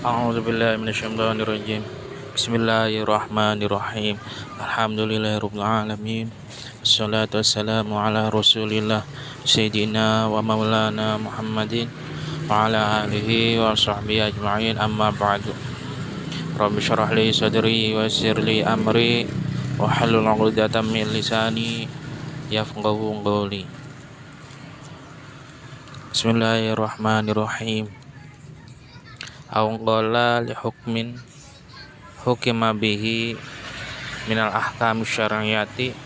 A'udzubillahi minasyaitonirrajim. Bismillahirrahmanirrahim. Alhamdulillahirabbil alamin. Wassalatu wassalamu ala Rasulillah Sayyidina wa maulana Muhammadin wa ala alihi wa sahbihi ajma'in, amma ba'du. Rabbi syrah li sadri wa yassir li amri wa hlul 'uqdatam min lisani yafqahu qawli. Bismillahirrahmanirrahim. Qala li hukmin hukima bihi minal ahkam syar'iyyati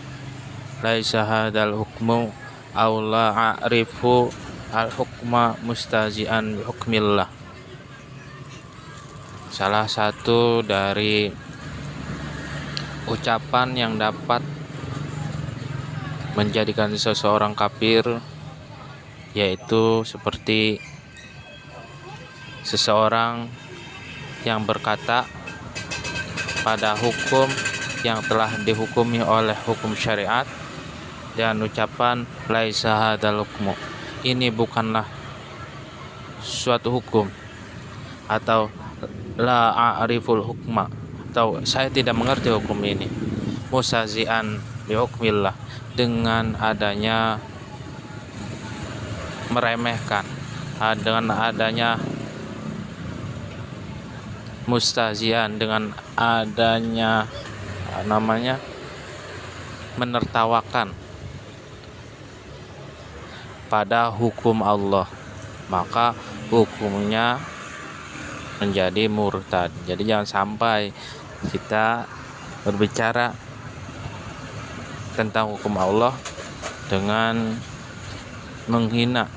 laisa hadzal hukmu aw la a'rifu al hukma mustazi'an bi hukmillah. Salah satu dari ucapan yang dapat menjadikan seseorang kafir yaitu seperti seseorang yang berkata pada hukum yang telah dihukumi oleh hukum syariat dan ucapan laisa hadzal hukmu, ini bukanlah suatu hukum, atau la a'riful hukma, atau saya tidak mengerti hukum ini, musazian bi hukmillah, dengan adanya meremehkan, dengan adanya mustazian, dengan adanya menertawakan pada hukum Allah, maka hukumnya menjadi murtad. Jadi jangan sampai kita berbicara tentang hukum Allah dengan menghina,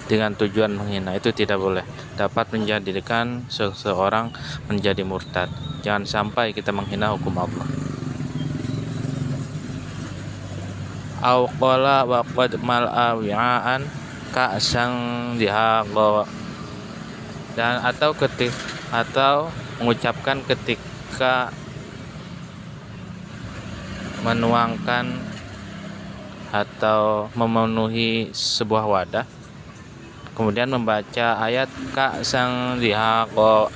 dengan tujuan menghina, itu tidak boleh, dapat menjadikan seseorang menjadi murtad. Jangan sampai kita menghina hukum Allah. Au qala wa qad mal'a wi'an ka'san dihaqa, dan atau mengucapkan ketika menuangkan atau memenuhi sebuah wadah, kemudian membaca ayat ka sang dihaqo,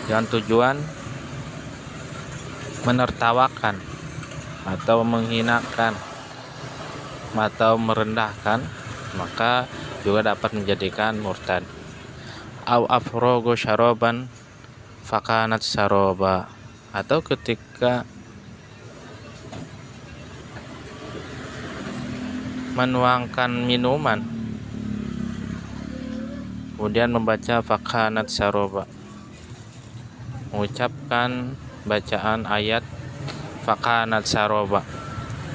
dengan tujuan menertawakan atau menghinakan atau merendahkan, maka juga dapat menjadikan murtad. Au afrogo syaroban fakanat saroba, atau ketika menuangkan minuman kemudian membaca fakanat saroba, mengucapkan bacaan ayat fakanat saroba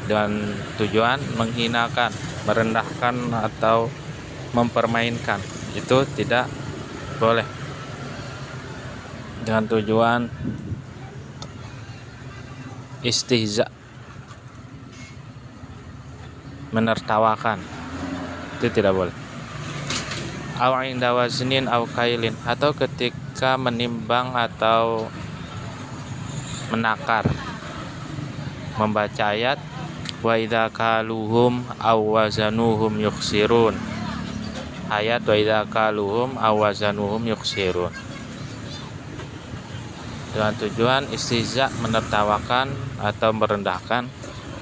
dengan tujuan menghinakan, merendahkan atau mempermainkan, itu tidak boleh, dengan tujuan istihza, menertawakan, itu tidak boleh. Aw inda waznin aw kailin, atau ketika menimbang atau menakar, membaca ayat wa idza kaluhum aw wazanuhum yukhsirun, ayat wa idza kaluhum aw wazanuhum yukhsirun, dengan tujuan istihza, menertawakan atau merendahkan,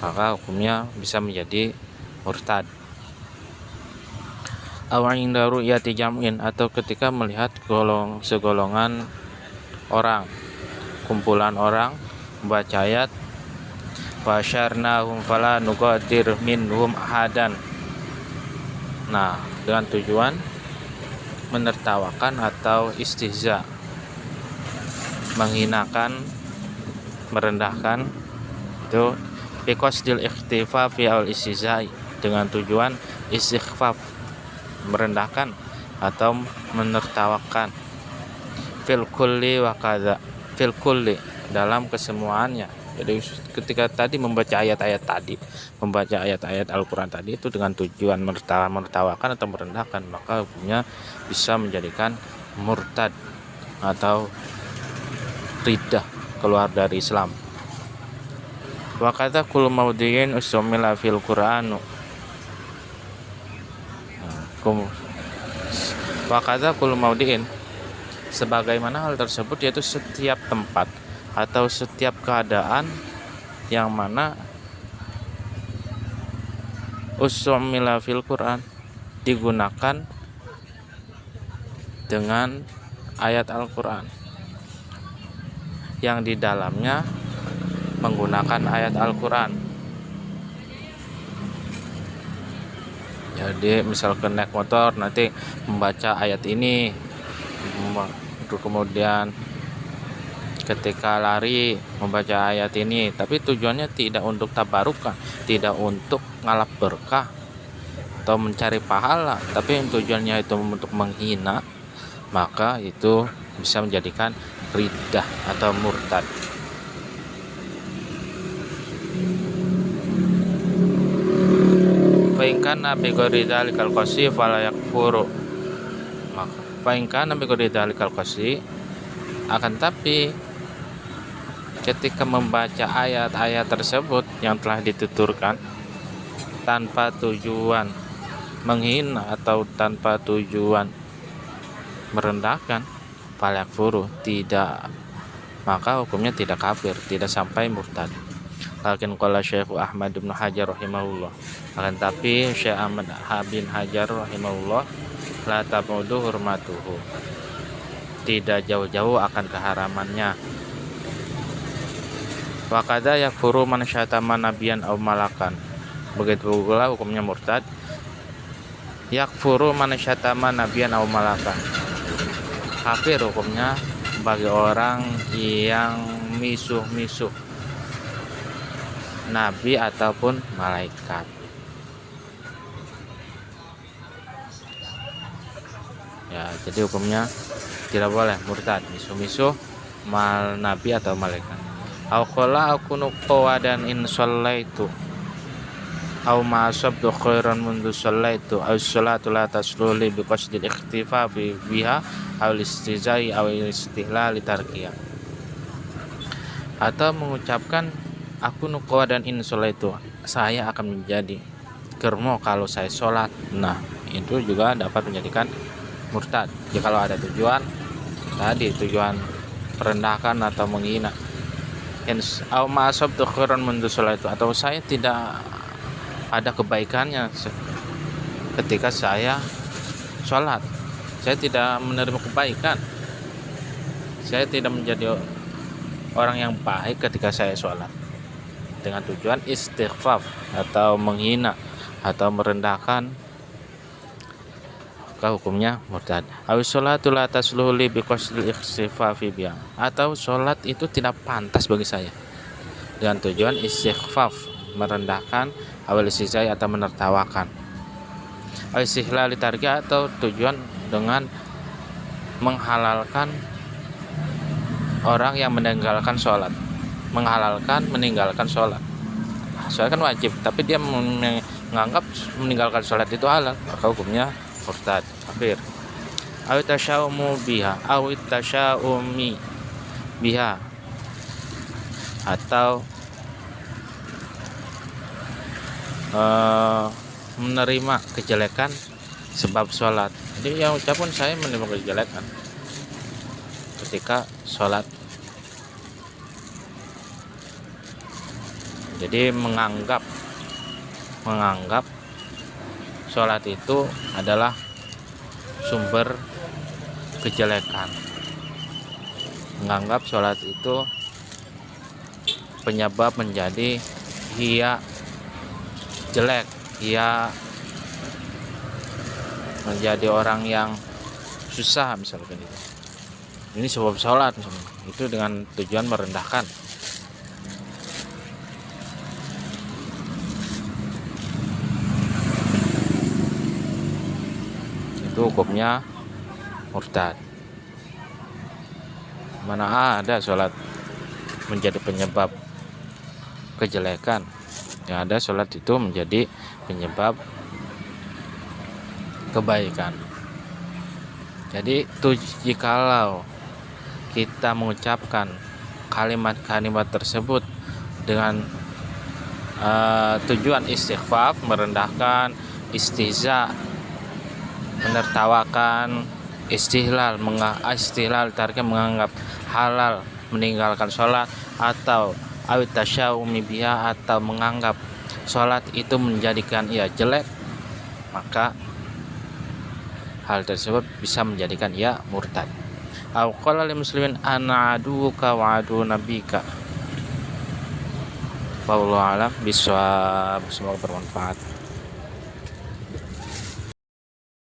maka hukumnya bisa menjadi murtad. Aw inda ru'yati jam'in, atau ketika melihat segolongan orang, kumpulan orang, membaca ayat wa syarnahum fala nuqadir minhum ahadan, dengan tujuan menertawakan atau istihza, menghinakan, merendahkan, itu biqasdil ikhtifaf al istihza'i, dengan tujuan istighfaf, merendahkan atau menertawakan, fil kulli wa kadza, fil kulli, dalam kesemuanya. Jadi ketika tadi membaca ayat-ayat Al-Quran tadi itu dengan tujuan menertawakan atau merendahkan, maka hukumnya bisa menjadikan murtad atau riddah, keluar dari Islam. Wa kadza kullu mawdi'in usmila fil Qur'an, wa kadza kullu mawdi'in, sebagaimana hal tersebut yaitu setiap tempat atau setiap keadaan yang mana usumila fil Quran digunakan dengan ayat Al-Quran yang di dalamnya menggunakan ayat Al-Quran. Jadi misalkan naik motor nanti membaca ayat ini, kemudian ketika lari membaca ayat ini, tapi tujuannya tidak untuk tabarukah, tidak untuk ngalap berkah atau mencari pahala, tapi tujuannya itu untuk menghina, maka itu bisa menjadikan riddah atau murtad. Fa'inkan nabi goridal kalkosi fala yakfuru. Maka fa'inkan nabi goridal kalkosi, akan tapi ketika membaca ayat-ayat tersebut yang telah dituturkan tanpa tujuan menghina atau tanpa tujuan merendahkan, falak furu, tidak, maka hukumnya tidak kafir, tidak sampai murtad. Lakin qala Syekh Ahmad bin Hajar rahimahullah, akan tapi Syekh Ahmad bin Hajar rahimahullah, la tamudu hurmatuhu, tidak jauh-jauh akan keharamannya. Wa kadza yakfuru man syatama nabiyan aw malakan, begitu pula hukumnya murtad yakfuru man syatama nabiyan aw malakan, kafir hukumnya bagi orang yang misuh-misuh nabi ataupun malaikat. Ya, jadi hukumnya tidak boleh murtad misuh-misuh mal nabi atau malaikat. Au qala akunu qawadan in shallaitu au ma asabtu khairan mundu shallaitu au sholatu la tasluli bi qasdil ikhtifa biha au istizai au istihlal tarkiyah. Atau mengucapkan aku nuqwa dan in shallaitu, saya akan menjadi germo kalau saya sholat. Nah, itu juga dapat menjadikan murtad jika kalau ada tujuan tadi, tujuan merendahkan atau menghina. Au ma asabtu khairan mundu shallaitu, atau saya tidak ada kebaikannya ketika saya sholat, saya tidak menerima kebaikan, saya tidak menjadi orang yang baik ketika saya sholat, dengan tujuan istighfaf atau menghina atau merendahkan, maka hukumnya murtad. Aw sholatu la tasluhu li bi qasdil ikhtifafi biha, atau sholat itu tidak pantas bagi saya dengan tujuan istighfaf, merendahkan, awal istizai atau menertawakan, awal istihlal tarkiyah, atau tujuan dengan menghalalkan orang yang meninggalkan sholat, menghalalkan meninggalkan sholat. Sholat kan wajib, tapi dia menganggap meninggalkan sholat itu halal, maka hukumnya murtad, kafir. Awit tasyaumu biha, awit tasyaumi biha, atau menerima kejelekan sebab sholat. Jadi yang ucapun saya menerima kejelekan ketika sholat. Jadi menganggap sholat itu adalah sumber kejelekan, menganggap sholat itu penyebab menjadi ia jelek, ia menjadi orang yang susah misalkan itu. Ini sebab sholat misalnya, itu dengan tujuan merendahkan. Itu hukumnya murtad. Mana ada sholat menjadi penyebab kejelekan, yang ada sholat itu menjadi penyebab kebaikan. Jadi jikalau kita mengucapkan kalimat-kalimat tersebut dengan tujuan istighfar, merendahkan, istihza, menertawakan, istihlal tariknya menganggap halal meninggalkan sholat, atau awit tasyawumi biha, atau menganggap sholat itu menjadikan ia jelek, maka hal tersebut bisa menjadikan ia murtad. Au qala lil muslimin ana aduka wa adu nabika. Wallahu a'lam bishawab. Semoga bermanfaat.